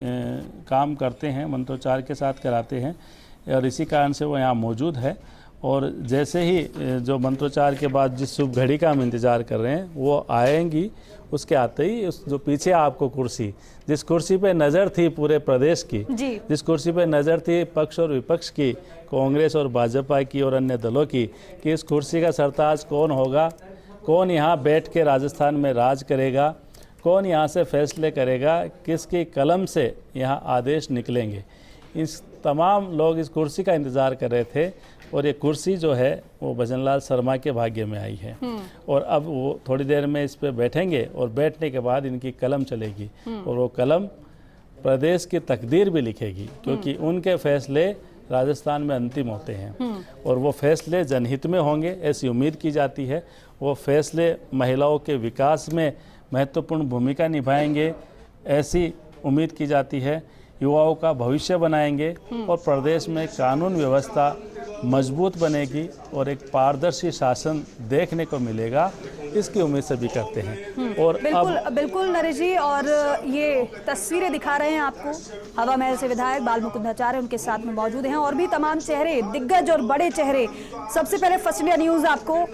काम करते हैं, मंत्रोच्चार के साथ कराते हैं और इसी कारण से वो यहाँ मौजूद है। और जैसे ही जो मंत्रोच्चार के बाद जिस शुभ घड़ी का हम इंतज़ार कर रहे हैं वो आएंगी, उसके आते ही उस जो पीछे आपको कुर्सी, जिस कुर्सी पे नज़र थी पूरे प्रदेश की, जिस कुर्सी पे नज़र थी पक्ष और विपक्ष की, कांग्रेस और भाजपा की और अन्य दलों की, कि इस कुर्सी का सरताज कौन होगा, कौन यहाँ बैठ के राजस्थान में राज करेगा, कौन यहाँ से फैसले करेगा, किसकी कलम से यहाँ आदेश निकलेंगे। इस तमाम लोग इस कुर्सी का इंतज़ार कर रहे थे और ये कुर्सी जो है वो भजनलाल शर्मा के भाग्य में आई है। और अब वो थोड़ी देर में इस पे बैठेंगे और बैठने के बाद इनकी कलम चलेगी और वो कलम प्रदेश की तकदीर भी लिखेगी, क्योंकि उनके फैसले राजस्थान में अंतिम होते हैं और वो फैसले जनहित में होंगे ऐसी उम्मीद की जाती है। वो फैसले महिलाओं के विकास में महत्वपूर्ण भूमिका निभाएंगे ऐसी उम्मीद की जाती है, युवाओं का भविष्य बनाएंगे और प्रदेश में कानून व्यवस्था मजबूत बनेगी और एक पारदर्शी शासन देखने को मिलेगा, इसकी उम्मीद सभी करते हैं। और बिल्कुल नरेश जी, और ये तस्वीरें दिखा रहे हैं आपको, हवा महल से विधायक बाल मुकुंदाचार्य उनके साथ में मौजूद हैं और भी तमाम चेहरे, दिग्गज और बड़े चेहरे। सबसे पहले फर्स्ट इंडिया न्यूज आपको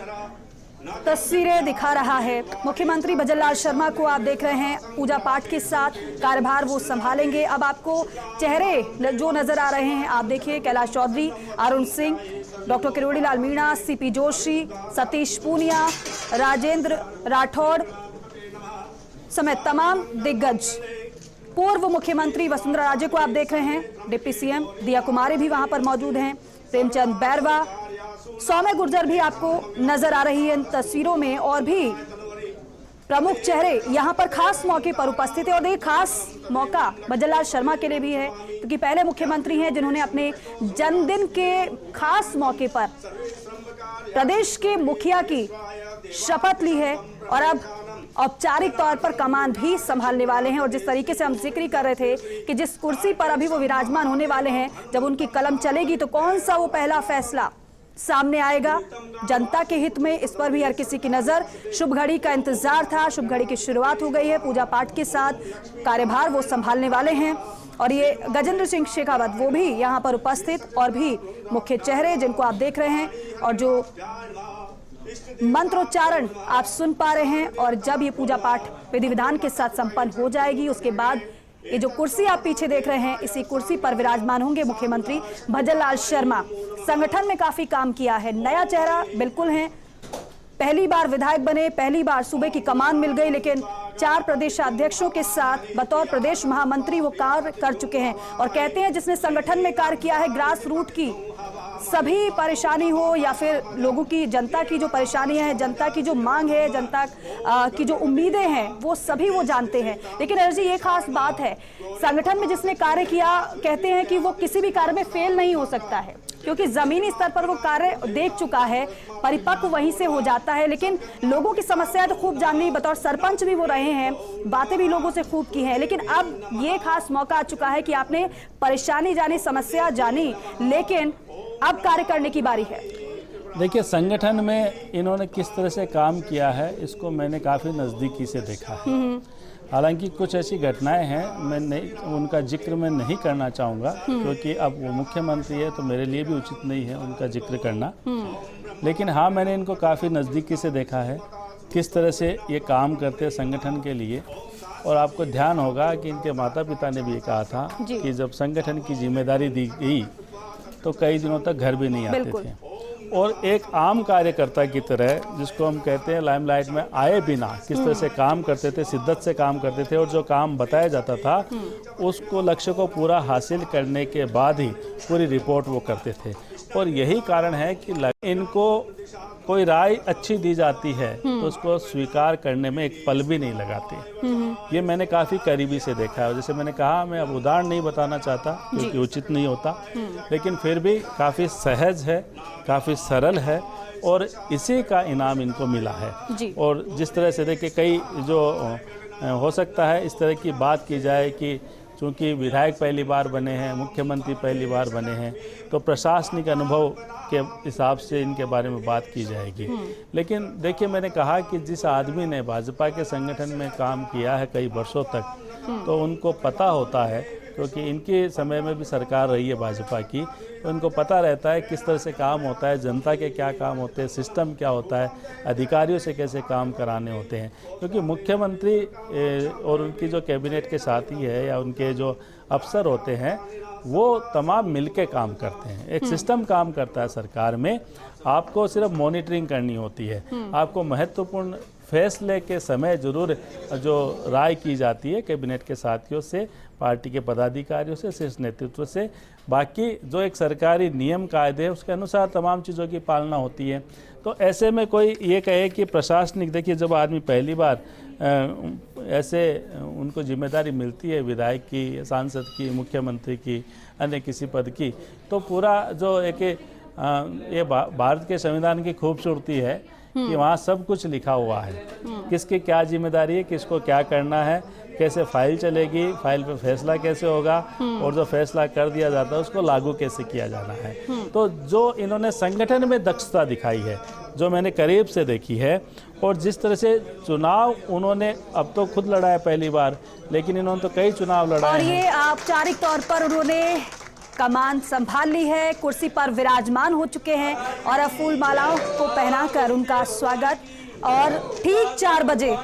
तस्वीरें दिखा रहा है। मुख्यमंत्री भजनलाल शर्मा को आप देख रहे हैं पूजा पाठ के साथ, कार्यभार वो संभालेंगे। अब आपको चेहरे जो नजर आ रहे हैं आप देखिए, कैलाश चौधरी, अरुण सिंह, डॉक्टर किरोड़ी लाल मीणा, सीपी जोशी, सतीश पूनिया, राजेंद्र राठौड़ समेत तमाम दिग्गज। पूर्व मुख्यमंत्री वसुंधरा राजे को आप देख रहे हैं, डिप्टी सीएम दिया कुमारी भी वहां पर मौजूद हैं, प्रेमचंद बैरवा, सौम्य गुर्जर भी आपको नजर आ रही है इन तस्वीरों में, और भी प्रमुख चेहरे यहाँ पर खास मौके पर उपस्थित है। और देखिए खास मौका भजनलाल शर्मा के लिए भी है, क्योंकि पहले मुख्यमंत्री हैं जिन्होंने अपने जन्मदिन के खास मौके पर प्रदेश के मुखिया की शपथ ली है और अब औपचारिक तौर पर कमान भी संभालने वाले हैं। और जिस तरीके से हम जिक्र कर रहे थे कि जिस कुर्सी पर अभी वो विराजमान होने वाले हैं, जब उनकी कलम चलेगी तो कौन सा वो पहला फैसला सामने आएगा जनता के हित में, इस पर भी हर किसी की नजर। शुभ घड़ी का इंतजार था, शुभ घड़ी की शुरुआत हो गई है, पूजा पाठ के साथ कार्यभार वो संभालने वाले हैं। और ये गजेंद्र सिंह शेखावत वो भी यहाँ पर उपस्थित, और भी मुख्य चेहरे जिनको आप देख रहे हैं और जो मंत्रोच्चारण आप सुन पा रहे हैं। और जब ये पूजा पाठ विधि विधान के साथ संपन्न हो जाएगी, उसके बाद ये जो कुर्सी आप पीछे देख रहे हैं, इसी कुर्सी पर विराजमान होंगे मुख्यमंत्री भजनलाल शर्मा। संगठन में काफी काम किया है, नया चेहरा बिल्कुल है, पहली बार विधायक बने, पहली बार सूबे की कमान मिल गई, लेकिन 4 प्रदेशाध्यक्षों के साथ बतौर प्रदेश महामंत्री वो कार्य कर चुके हैं। और कहते हैं जिसने संगठन में कार्य किया है, ग्रास रूट की सभी परेशानी हो या फिर लोगों की, जनता की जो परेशानी है, जनता की जो मांग है, जनता की जो उम्मीदें हैं, वो सभी वो जानते हैं। लेकिन अर्जी ये खास बात है, संगठन में जिसने कार्य किया, कहते हैं कि वो किसी भी कार्य में फेल नहीं हो सकता है, क्योंकि जमीनी स्तर पर वो कार्य देख चुका है, परिपक्व वहीं से हो जाता है। लेकिन लोगों की समस्याएं तो खूब जाननी, बतौर सरपंच भी वो रहे हैं, बातें भी लोगों से खूब की हैं। लेकिन अब ये खास मौका आ चुका है कि आपने परेशानी जानी, समस्या जानी, लेकिन अब कार्य करने की बारी है। देखिए, संगठन में इन्होंने किस तरह से काम किया है, इसको मैंने काफ़ी नज़दीकी से देखा है। हालांकि कुछ ऐसी घटनाएं हैं, मैं नहीं, उनका जिक्र मैं नहीं करना चाहूँगा, क्योंकि अब वो मुख्यमंत्री है तो मेरे लिए भी उचित नहीं है उनका जिक्र करना। लेकिन हाँ, मैंने इनको काफ़ी नज़दीकी से देखा है, किस तरह से ये काम करते हैं संगठन के लिए। और आपको ध्यान होगा कि इनके माता पिता ने भी ये कहा था कि जब संगठन की जिम्मेदारी दी गई तो कई दिनों तक घर भी नहीं आते थे, और एक आम कार्यकर्ता की तरह, जिसको हम कहते हैं लाइमलाइट में आए बिना किस तरह से काम करते थे, शिद्दत से काम करते थे, और जो काम बताया जाता था उसको, लक्ष्य को पूरा हासिल करने के बाद ही पूरी रिपोर्ट वो करते थे। और यही कारण है कि इनको कोई राय अच्छी दी जाती है तो उसको स्वीकार करने में एक पल भी नहीं लगाते। ये मैंने काफ़ी करीबी से देखा है। जैसे मैंने कहा, मैं अब उदाहरण नहीं बताना चाहता क्योंकि उचित नहीं होता, लेकिन फिर भी काफ़ी सहज है, काफ़ी सरल है, और इसी का इनाम इनको मिला है। और जिस तरह से देखिए, कई जो हो सकता है इस तरह की बात की जाए कि चूँकि विधायक पहली बार बने हैं, मुख्यमंत्री पहली बार बने हैं, तो प्रशासनिक अनुभव के हिसाब से इनके बारे में बात की जाएगी। लेकिन देखिए, मैंने कहा कि जिस आदमी ने भाजपा के संगठन में काम किया है कई वर्षों तक, तो उनको पता होता है, क्योंकि इनके समय में भी सरकार रही है भाजपा की, तो इनको पता रहता है किस तरह से काम होता है, जनता के क्या काम होते हैं, सिस्टम क्या होता है, अधिकारियों से कैसे काम कराने होते हैं। क्योंकि मुख्यमंत्री और उनकी जो कैबिनेट के साथी है या उनके जो अफसर होते हैं वो तमाम मिलके काम करते हैं, एक सिस्टम काम करता है सरकार में। आपको सिर्फ मॉनिटरिंग करनी होती है, आपको महत्वपूर्ण फैसले के समय जरूर जो राय की जाती है कैबिनेट के साथियों से, पार्टी के पदाधिकारियों से, शीर्ष नेतृत्व से, बाकी जो एक सरकारी नियम कायदे है उसके अनुसार तमाम चीज़ों की पालना होती है। तो ऐसे में कोई ये कहे कि प्रशासनिक, देखिए जब आदमी पहली बार ऐसे उनको जिम्मेदारी मिलती है विधायक की, सांसद की, मुख्यमंत्री की, अन्य किसी पद की, तो पूरा जो एक ये भारत के संविधान की खूबसूरती है कि वहाँ सब कुछ लिखा हुआ है, किसकी क्या जिम्मेदारी है, किसको क्या करना है, कैसे फाइल चलेगी, फाइल पे फैसला कैसे होगा, और जो फैसला कर दिया जाता है उसको लागू कैसे किया जाना है। तो जो इन्होंने संगठन में दक्षता दिखाई है, जो मैंने करीब से देखी है, और जिस तरह से चुनाव उन्होंने अब तो खुद लड़ा है पहली बार, लेकिन इन्होंने तो कई चुनाव लड़ाए और ये औपचारिक तौर पर उन्होंने कमान संभाल ली है, कुर्सी पर विराजमान हो चुके हैं और अब फूल मालाओं को पहनाकर उनका स्वागत। और ठीक 4 बजे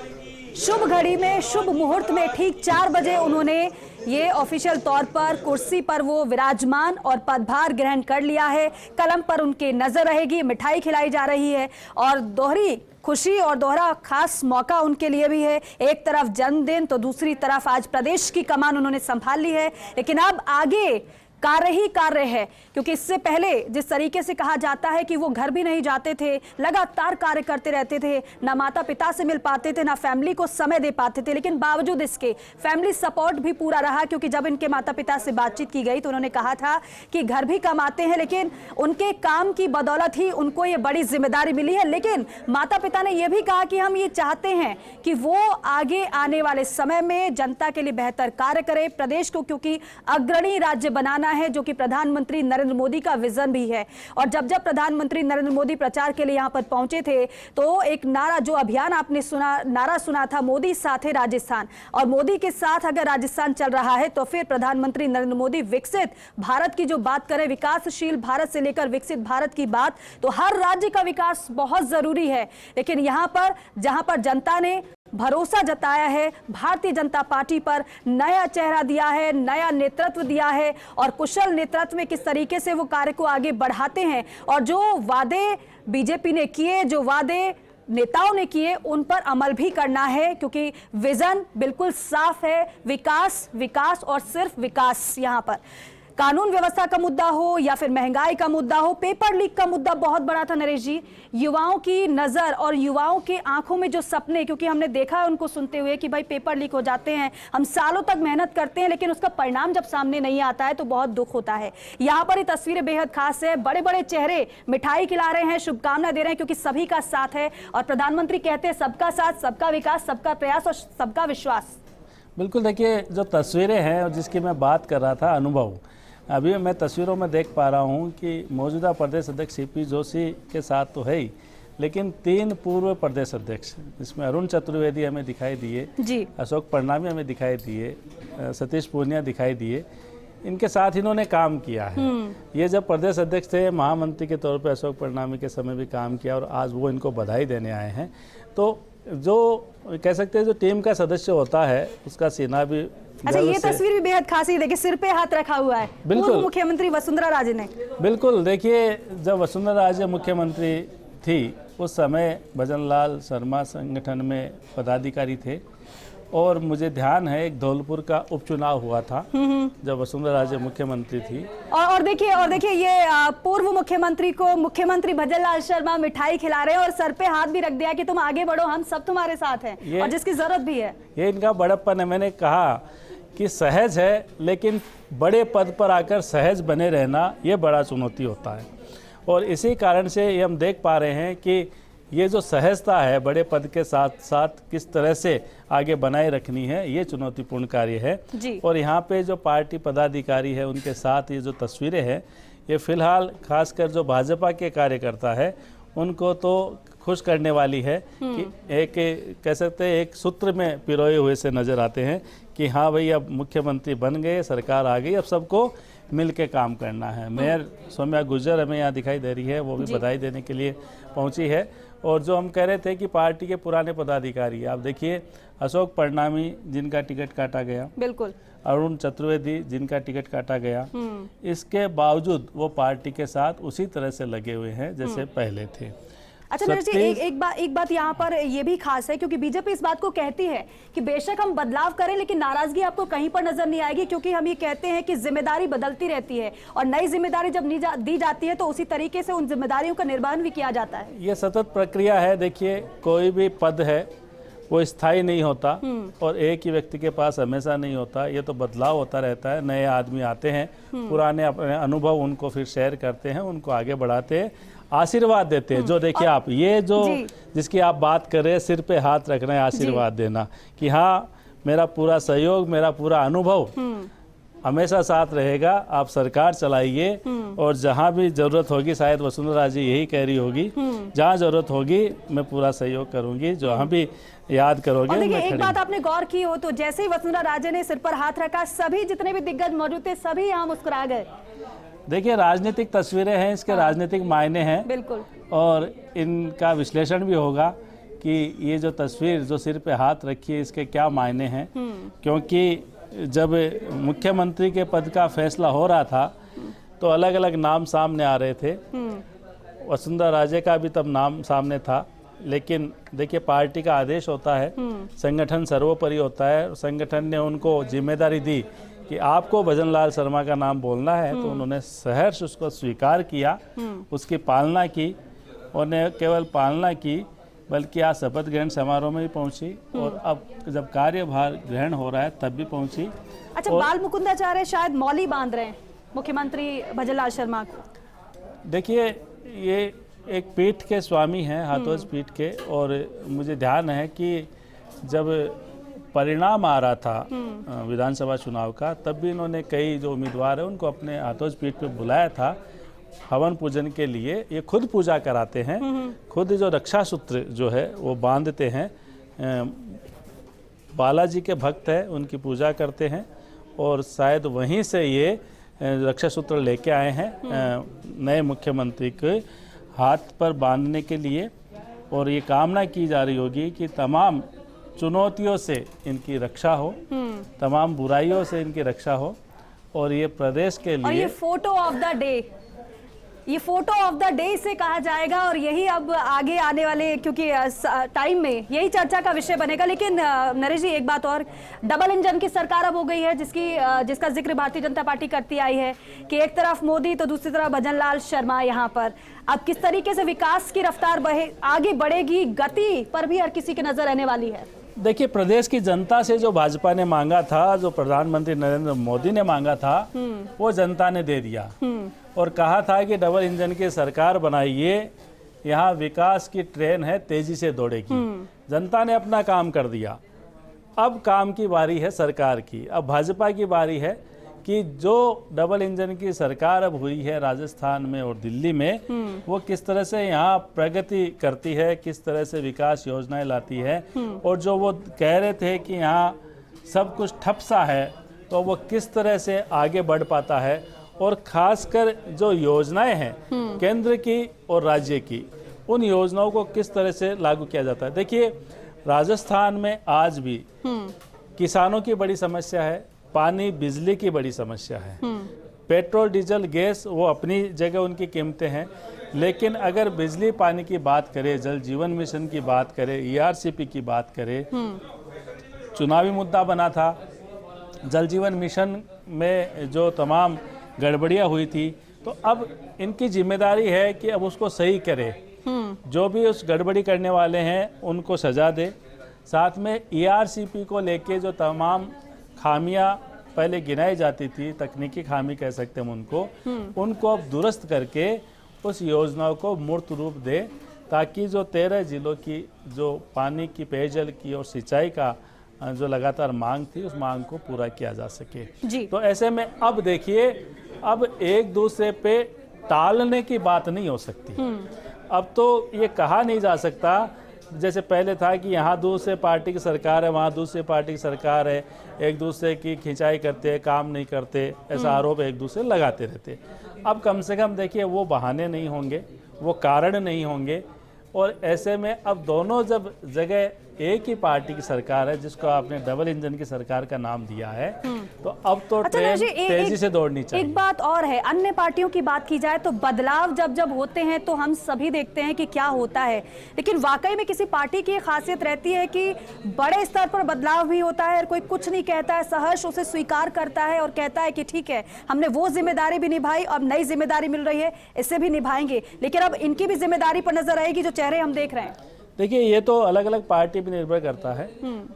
शुभ घड़ी में, शुभ मुहूर्त में ठीक 4 बजे उन्होंने ये ऑफिशियल तौर पर कुर्सी पर वो विराजमान और पदभार ग्रहण कर लिया है। कलम पर उनके नजर रहेगी, मिठाई खिलाई जा रही है और दोहरी खुशी और दोहरा खास मौका उनके लिए भी है। एक तरफ जन्मदिन तो दूसरी तरफ आज प्रदेश की कमान उन्होंने संभाल ली है, लेकिन अब आगे कार्य ही कार्य है, क्योंकि इससे पहले जिस तरीके से कहा जाता है कि वो घर भी नहीं जाते थे, लगातार कार्य करते रहते थे, ना माता पिता से मिल पाते थे, ना फैमिली को समय दे पाते थे, लेकिन बावजूद इसके फैमिली सपोर्ट भी पूरा रहा। क्योंकि जब इनके माता पिता से बातचीत की गई तो उन्होंने कहा था कि घर भी कमाते हैं, लेकिन उनके काम की बदौलत ही उनको ये बड़ी जिम्मेदारी मिली है। लेकिन माता पिता ने यह भी कहा कि हम ये चाहते हैं कि वो आगे आने वाले समय में जनता के लिए बेहतर कार्य करे, प्रदेश को क्योंकि अग्रणी राज्य बनाना है, जो कि प्रधानमंत्री नरेंद्र मोदी का विजन भी है। और जब जब प्रधानमंत्री नरेंद्र मोदी प्रचार के लिए यहां पर पहुंचे थे तो एक नारा, जो अभियान आपने नारा सुना था, मोदी साथ है राजस्थान, और मोदी के साथ अगर राजस्थान चल रहा है तो फिर प्रधानमंत्री नरेंद्र मोदी विकसित भारत की जो बात करें, विकासशील भारत से लेकर विकसित भारत की बात, तो हर राज्य का विकास बहुत जरूरी है। लेकिन यहां पर जहां पर जनता ने भरोसा जताया है, भारतीय जनता पार्टी पर नया चेहरा दिया है, नया नेतृत्व दिया है, और कुशल नेतृत्व में किस तरीके से वो कार्य को आगे बढ़ाते हैं, और जो वादे बीजेपी ने किए, जो वादे नेताओं ने किए, उन पर अमल भी करना है, क्योंकि विजन बिल्कुल साफ है, विकास, विकास और सिर्फ विकास। यहां पर कानून व्यवस्था का मुद्दा हो या फिर महंगाई का मुद्दा हो, पेपर लीक का मुद्दा बहुत बड़ा था नरेश जी। युवाओं की नजर और युवाओं के आंखों में जो सपने, क्योंकि हमने देखा है उनको सुनते हुए कि भाई पेपर लीक हो जाते हैं, हम सालों तक मेहनत करते हैं, लेकिन उसका परिणाम जब सामने नहीं आता है तो बहुत दुख होता है। यहाँ पर ये तस्वीरें बेहद खास है, बड़े बड़े चेहरे मिठाई खिला रहे हैं, शुभकामना दे रहे हैं, क्योंकि सभी का साथ है और प्रधानमंत्री कहते हैं सबका साथ, सबका विकास, सबका प्रयास और सबका विश्वास। बिल्कुल, देखिए जो तस्वीरें हैं और जिसकी मैं बात कर रहा था, अनुभव, अभी मैं तस्वीरों में देख पा रहा हूं कि मौजूदा प्रदेश अध्यक्ष सीपी जोशी के साथ तो है ही, लेकिन 3 पूर्व प्रदेश अध्यक्ष, इसमें अरुण चतुर्वेदी हमें दिखाई दिए जी, अशोक परनामी हमें दिखाई दिए, सतीश पूनिया दिखाई दिए, इनके साथ इन्होंने काम किया है। ये जब प्रदेश अध्यक्ष थे, महामंत्री के तौर पे अशोक परनामी के समय भी काम किया, और आज वो इनको बधाई देने आए हैं। तो जो कह सकते हैं जो टीम का सदस्य होता है उसका सीना भी। अच्छा, ये तस्वीर भी बेहद खास है, देखिए सिर पे हाथ रखा हुआ है पूर्व मुख्यमंत्री वसुंधरा राजे ने। बिल्कुल, देखिए जब वसुंधरा राजे मुख्यमंत्री थी उस समय भजनलाल शर्मा संगठन में पदाधिकारी थे, और मुझे ध्यान है एक धौलपुर का उपचुनाव हुआ था जब वसुंधरा राजे मुख्यमंत्री थी। और देखिए ये पूर्व मुख्यमंत्री को मुख्यमंत्री भजनलाल शर्मा मिठाई खिला रहे हैं और सर पे हाथ भी रख दिया कि तुम आगे बढ़ो, हम सब तुम्हारे साथ हैं, और जिसकी जरूरत भी है। ये इनका बड़प्पन है। मैंने कहा कि सहज है, लेकिन बड़े पद पर आकर सहज बने रहना ये बड़ा चुनौती होता है, और इसी कारण से ये हम देख पा रहे हैं कि ये जो सहजता है बड़े पद के साथ साथ किस तरह से आगे बनाए रखनी है, ये चुनौतीपूर्ण कार्य है जी। और यहाँ पे जो पार्टी पदाधिकारी है उनके साथ ये जो तस्वीरें हैं, ये फिलहाल खासकर जो भाजपा के कार्यकर्ता है उनको तो खुश करने वाली है कि एक कह सकते हैं एक सूत्र में पिरोए हुए से नज़र आते हैं कि हाँ भाई अब मुख्यमंत्री बन गए, सरकार आ गई, अब सबको मिल के काम करना है। मेयर सौम्या गुर्जर हमें यहाँ दिखाई दे रही है, वो भी बधाई देने के लिए पहुँची है। और जो हम कह रहे थे कि पार्टी के पुराने पदाधिकारी, आप देखिए अशोक परनामी जिनका टिकट काटा गया, बिल्कुल, अरुण चतुर्वेदी जिनका टिकट काटा गया, इसके बावजूद वो पार्टी के साथ उसी तरह से लगे हुए हैं जैसे पहले थे। अच्छा नरेश जी, एक बात यहाँ पर ये भी खास है क्योंकि बीजेपी इस बात को कहती है कि बेशक हम बदलाव करें लेकिन नाराजगी आपको कहीं पर नजर नहीं आएगी, क्योंकि हम ये कहते हैं कि जिम्मेदारी बदलती रहती है और नई जिम्मेदारी जब दी जाती है तो उसी तरीके से उन जिम्मेदारियों का निर्वहन भी किया जाता है। ये सतत प्रक्रिया है। देखिए कोई भी पद है वो स्थायी नहीं होता और एक ही व्यक्ति के पास हमेशा नहीं होता, ये तो बदलाव होता रहता है। नए आदमी आते हैं, पुराने अपने अनुभव उनको फिर शेयर करते हैं, उनको आगे बढ़ाते हैं, आशीर्वाद देते हैं। जो देखिए आप ये जो जिसकी आप बात कर रहे हैं, सिर पे हाथ रखना है, आशीर्वाद देना कि हाँ मेरा पूरा सहयोग, मेरा पूरा अनुभव हमेशा साथ रहेगा, आप सरकार चलाइए और जहाँ भी जरूरत होगी, शायद वसुंधरा जी यही कह रही होगी, जहाँ जरूरत होगी मैं पूरा सहयोग करूंगी, जहाँ भी याद करोगे। और देखिए एक बात आपने गौर की हो तो जैसे ही वसुंधरा राजे ने सिर पर हाथ रखा, सभी जितने भी दिग्गज मौजूद थे सभी यहाँ मुस्कुरा गए। देखिए राजनीतिक तस्वीरें हैं, इसके राजनीतिक मायने हैं, बिल्कुल, और इनका विश्लेषण भी होगा कि ये जो तस्वीर जो सिर पे हाथ रखी है इसके क्या मायने हैं। क्योंकि जब मुख्यमंत्री के पद का फैसला हो रहा था तो अलग अलग नाम सामने आ रहे थे। वसुंधरा राजे का भी तब नाम सामने था, लेकिन देखिए पार्टी का आदेश होता है, संगठन सर्वोपरि होता है। संगठन ने उनको जिम्मेदारी दी कि आपको भजन लाल शर्मा का नाम बोलना है, तो उन्होंने सहर्ष उसको स्वीकार किया, उसकी पालना की। उन्हें केवल पालना की बल्कि आज शपथ ग्रहण समारोह में भी पहुंची और अब जब कार्यभार ग्रहण हो रहा है तब भी पहुंची। अच्छा, बाल मुकुंदाचार्य शायद मौली बांध रहे हैं मुख्यमंत्री भजन लाल शर्मा को। देखिए ये एक पीठ के स्वामी हैं, हाथोज पीठ के, और मुझे ध्यान है कि जब परिणाम आ रहा था विधानसभा चुनाव का, तब भी इन्होंने कई जो उम्मीदवार हैं उनको अपने हाथोज पीठ पे बुलाया था हवन पूजन के लिए। ये खुद पूजा कराते हैं, खुद जो रक्षा सूत्र जो है वो बांधते हैं। बालाजी के भक्त हैं, उनकी पूजा करते हैं और शायद वहीं से ये रक्षा सूत्र लेके आए हैं नए मुख्यमंत्री के हाथ पर बांधने के लिए। और ये कामना की जा रही होगी कि तमाम चुनौतियों से इनकी रक्षा हो, तमाम बुराइयों से इनकी रक्षा हो और ये प्रदेश के लिए। और ये फोटो ऑफ द डे, ये फोटो ऑफ द डे से कहा जाएगा और यही अब आगे आने वाले क्योंकि टाइम में यही चर्चा का विषय बनेगा। लेकिन नरेश जी एक बात और, डबल इंजन की सरकार अब हो गई है जिसका जिक्र भारतीय जनता पार्टी करती आई है कि एक तरफ मोदी तो दूसरी तरफ भजन लाल शर्मा। यहाँ पर अब किस तरीके से विकास की रफ्तार आगे बढ़ेगी, गति पर भी हर किसी की नजर रहने वाली है। देखिए प्रदेश की जनता से जो भाजपा ने मांगा था, जो प्रधानमंत्री नरेंद्र मोदी ने मांगा था, वो जनता ने दे दिया और कहा था कि डबल इंजन की सरकार बनाइए, यहाँ विकास की ट्रेन है, तेजी से दौड़ेगी। जनता ने अपना काम कर दिया। अब काम की बारी है सरकार की, अब भाजपा की बारी है कि जो डबल इंजन की सरकार अब हुई है राजस्थान में और दिल्ली में, वो किस तरह से यहाँ प्रगति करती है, किस तरह से विकास योजनाएं लाती है। और जो वो कह रहे थे कि यहाँ सब कुछ ठप सा है, तो वो किस तरह से आगे बढ़ पाता है। और खासकर जो योजनाएं हैं केंद्र की और राज्य की, उन योजनाओं को किस तरह से लागू किया जाता है। देखिए राजस्थान में आज भी किसानों की बड़ी समस्या है, पानी बिजली की बड़ी समस्या है, पेट्रोल डीजल गैस वो अपनी जगह उनकी कीमतें हैं। लेकिन अगर बिजली पानी की बात करें, जल जीवन मिशन की बात करें, ERCP की बात करें, चुनावी मुद्दा बना था। जल जीवन मिशन में जो तमाम गड़बड़ियाँ हुई थी, तो अब इनकी जिम्मेदारी है कि अब उसको सही करे। जो भी उस गड़बड़ी करने वाले हैं उनको सजा दे। साथ में ERCP को लेके जो तमाम खामियां पहले गिनाई जाती थी, तकनीकी खामी कह सकते हैं उनको अब दुरुस्त करके उस योजनाओं को मूर्त रूप दे, ताकि जो 13 जिलों की जो पानी की, पेयजल की और सिंचाई का जो लगातार मांग थी, उस मांग को पूरा किया जा सके जी। तो ऐसे में अब देखिए, अब एक दूसरे पे टालने की बात नहीं हो सकती। अब तो ये कहा नहीं जा सकता जैसे पहले था कि यहाँ दूसरे पार्टी की सरकार है, वहाँ दूसरी पार्टी की सरकार है, एक दूसरे की खिंचाई करते हैं, काम नहीं करते, ऐसा आरोप एक दूसरे लगाते रहते। अब कम से कम देखिए वो बहाने नहीं होंगे, वो कारण नहीं होंगे, और ऐसे में अब दोनों जब जगह एक ही पार्टी की सरकार है, जिसको आपने डबल इंजन की सरकार का नाम दिया है, तो अब तो ट्रेन तेजी से दौड़नी चाहिए। एक बात और है, अन्य पार्टियों की बात की जाए तो बदलाव जब जब होते हैं तो हम सभी देखते हैं कि क्या होता है, लेकिन वाकई में किसी पार्टी की खासियत रहती है कि बड़े स्तर पर बदलाव भी होता है और कोई कुछ नहीं कहता है, सहर्ष उसे स्वीकार करता है और कहता है कि ठीक है, हमने वो जिम्मेदारी भी निभाई, अब नई जिम्मेदारी मिल रही है, इसे भी निभाएंगे। लेकिन अब इनकी भी जिम्मेदारी पर नजर आएगी जो चेहरे हम देख रहे हैं। देखिए ये तो अलग अलग पार्टी पर निर्भर करता है,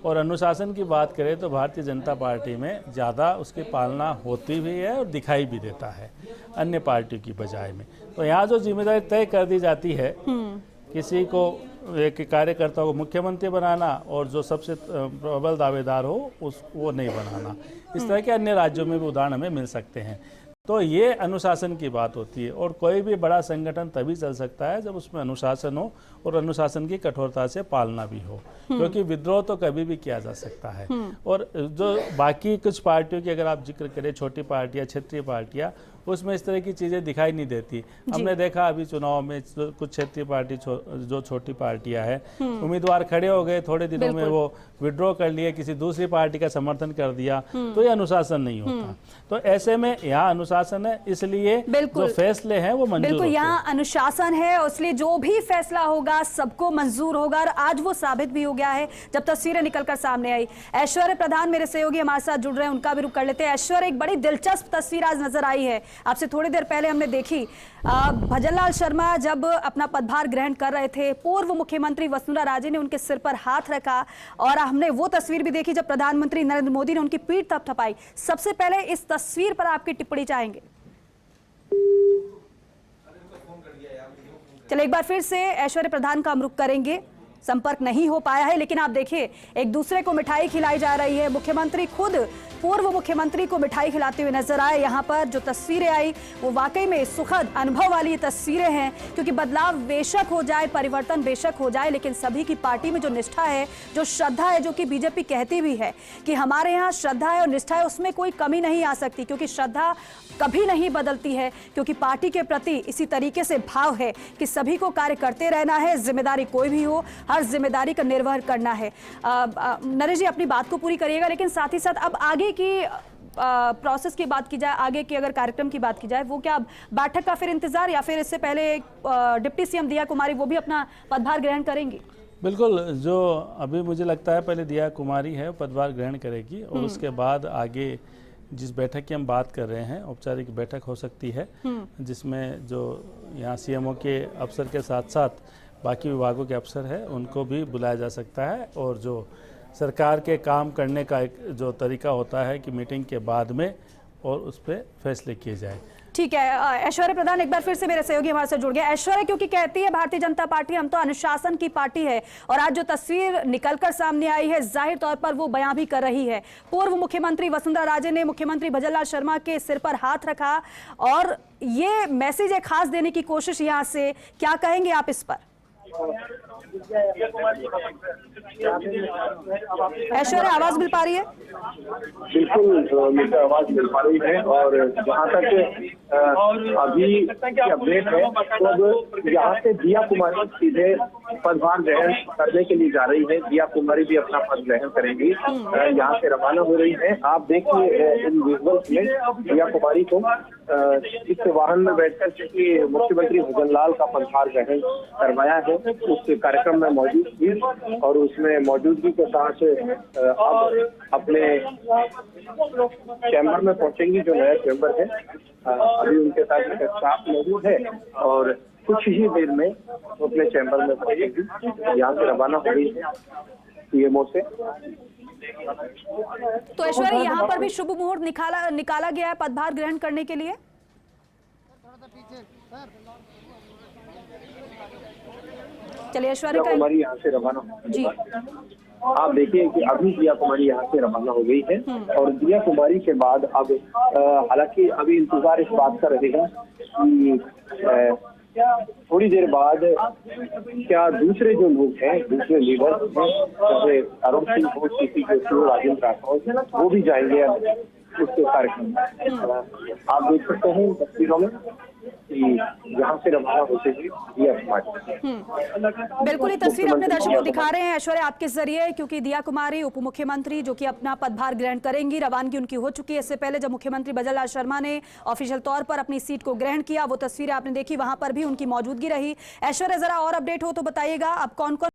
और अनुशासन की बात करें तो भारतीय जनता पार्टी में ज़्यादा उसकी पालना होती भी है और दिखाई भी देता है अन्य पार्टियों की बजाय में। तो यहाँ जो जिम्मेदारी तय कर दी जाती है, किसी को एक कार्यकर्ता को मुख्यमंत्री बनाना और जो सबसे प्रबल दावेदार हो वो नहीं बनाना, इस तरह के अन्य राज्यों में भी उदाहरण हमें मिल सकते हैं। तो ये अनुशासन की बात होती है, और कोई भी बड़ा संगठन तभी चल सकता है जब उसमें अनुशासन हो और अनुशासन की कठोरता से पालना भी हो, क्योंकि विद्रोह तो कभी भी किया जा सकता है। और जो बाकी कुछ पार्टियों की अगर आप जिक्र करें, छोटी पार्टियां, क्षेत्रीय पार्टियां, उसमें इस तरह की चीज़ें दिखाई नहीं देती। हमने देखा अभी चुनाव में कुछ क्षेत्रीय पार्टी जो छोटी पार्टियां हैं, उम्मीदवार खड़े हो गए, थोड़े दिनों में वो विड्रॉ कर लिए, किसी दूसरी पार्टी का समर्थन कर दिया, तो ये अनुशासन नहीं होता। तो ऐसे में यहाँ अनुशासन है, इसलिए जो फैसले हैं वो मंजूर बिल्कुल यहाँ अनुशासन है, इसलिए जो भी फैसला होगा सबको मंजूर होगा, और आज वो साबित भी हो गया है जब तस्वीरें निकलकर सामने आई। ऐश्वर्य प्रधान मेरे सहयोगी हमारे साथ जुड़ रहे हैं, उनका भी रुख कर लेते हैं। ऐश्वर्य, एक बड़ी दिलचस्प तस्वीर आज नजर आई है, आपसे थोड़ी देर पहले हमने देखी। भजनलाल शर्मा जब अपना पदभार ग्रहण कर रहे थे, पूर्व मुख्यमंत्री वसुंधरा राजे ने उनके सिर पर हाथ रखा, और हमने वो तस्वीर भी देखी जब प्रधानमंत्री नरेंद्र मोदी ने उनकी पीठ थपथपाई। सबसे पहले इस तस्वीर पर आपकी टिप्पणी चाहेंगे। चलिए एक बार फिर से ऐश्वर्य प्रधान का हम रुख करेंगे, संपर्क नहीं हो पाया है, लेकिन आप देखिए एक दूसरे को मिठाई खिलाई जा रही है। मुख्यमंत्री खुद पूर्व मुख्यमंत्री को मिठाई खिलाते हुए नजर आए। यहाँ पर जो तस्वीरें आई वो वाकई में सुखद अनुभव वाली तस्वीरें हैं, क्योंकि बदलाव बेशक हो जाए, परिवर्तन बेशक हो जाए, लेकिन सभी की पार्टी में जो निष्ठा है, जो श्रद्धा है, जो कि बीजेपी कहती भी है कि हमारे यहाँ श्रद्धा है और निष्ठा है, उसमें कोई कमी नहीं आ सकती, क्योंकि श्रद्धा कभी नहीं बदलती है, क्योंकि पार्टी के प्रति इसी तरीके से भाव है कि सभी को कार्य करते रहना है, जिम्मेदारी कोई भी हो, हर जिम्मेदारी का निर्वहन करना है। नरेश जी अपनी बात को पूरी करिएगा, लेकिन साथ ही साथ अब आगे की प्रोसेस की बात की जाए, आगे की अगर कार्यक्रम की बात की जाए, वो क्या बैठक का फिर इंतजार, या फिर इससे पहले डिप्टी सीएम दिया कुमारी वो भी अपना पदभार ग्रहण करेंगी? बिल्कुल, जो अभी मुझे लगता है पहले दिया कुमारी है पदभार ग्रहण करेगी, और उसके बाद आगे जिस बैठक की हम बात कर रहे हैं, औपचारिक बैठक हो सकती है, जिसमें जो यहाँ सीएमओ के अफसर के साथ साथ बाकी विभागों के अफसर हैं उनको भी बुलाया जा सकता है, और जो सरकार के काम करने का एक जो तरीका होता है कि मीटिंग के बाद में और उस पर फैसले किए जाए। ठीक है ऐश्वर्य प्रधान, एक बार फिर से मेरे सहयोगी हमारे साथ जुड़ गया। ऐश्वर्य, क्योंकि कहती है भारतीय जनता पार्टी हम तो अनुशासन की पार्टी है, और आज जो तस्वीर निकलकर सामने आई है जाहिर तौर पर वो बयां भी कर रही है। पूर्व मुख्यमंत्री वसुंधरा राजे ने मुख्यमंत्री भजनलाल शर्मा के सिर पर हाथ रखा, और ये मैसेज एक खास देने की कोशिश यहाँ से, क्या कहेंगे आप इस पर? ऐश्वर्य आवाज मिल पा रही है? बिल्कुल मुझे आवाज मिल पा रही है, और जहाँ तक अभी अपडेट है, तो अब यहाँ से दिया कुमारी सीधे पदभार ग्रहण करने के लिए जा रही है। दिया कुमारी भी अपना पद ग्रहण करेंगी, यहाँ से रवाना हो रही है। आप देखिए इन विजुअल्स में दिया कुमारी को इस वाहन में बैठकर चूंकि मुख्यमंत्री भजनलाल का पदभार ग्रहण करवाया है, उस कार्यक्रम में मौजूद थी, और उसमें मौजूदगी के साथ अब अपने चैम्बर में पहुंचेंगी, जो नया चैम्बर है। अभी उनके साथ स्टाफ मौजूद है, और कुछ ही देर में अपने चैम्बर में पहुंचेंगी। यहाँ से रवाना हो रही है सीएमओ से। तो ऐश्वर्य, यहाँ पर भी शुभ मुहूर्त निकाला गया है पदभार ग्रहण करने के लिए? चलिए ऐश्वर्य का कुमारी यहाँ से रवाना जी, आप देखिए कि अभी दिया कुमारी यहाँ से रवाना हो गई है, और दिया कुमारी के बाद अब हालांकि अभी इंतजार इस बात का रहेगा कि थोड़ी देर बाद क्या दूसरे जो लोग हैं, दूसरे लीडर हैं, जैसे अरुण सिंह घोष, सीपी जोशी, राजेंद्र राठौर, वो भी जाएंगे उसके कार्यक्रम में। आप देख सकते हैं इन तस्वीरों में कि यहाँ से रवाना होते हुए दिया कुमारी। बिल्कुल ये तस्वीर अपने दर्शकों को दिखा रहे हैं ऐश्वर्या आपके जरिए, क्योंकि दिया कुमारी उप मुख्यमंत्री जो कि अपना पदभार ग्रहण करेंगी, रवानगी उनकी हो चुकी है। इससे पहले जब मुख्यमंत्री भजनलाल शर्मा ने ऑफिशियल तौर पर अपनी सीट को ग्रहण किया, वो तस्वीरें आपने देखी, वहां पर भी उनकी मौजूदगी रही। ऐश्वर्या जरा और अपडेट हो तो बताइएगा, अब कौन कौन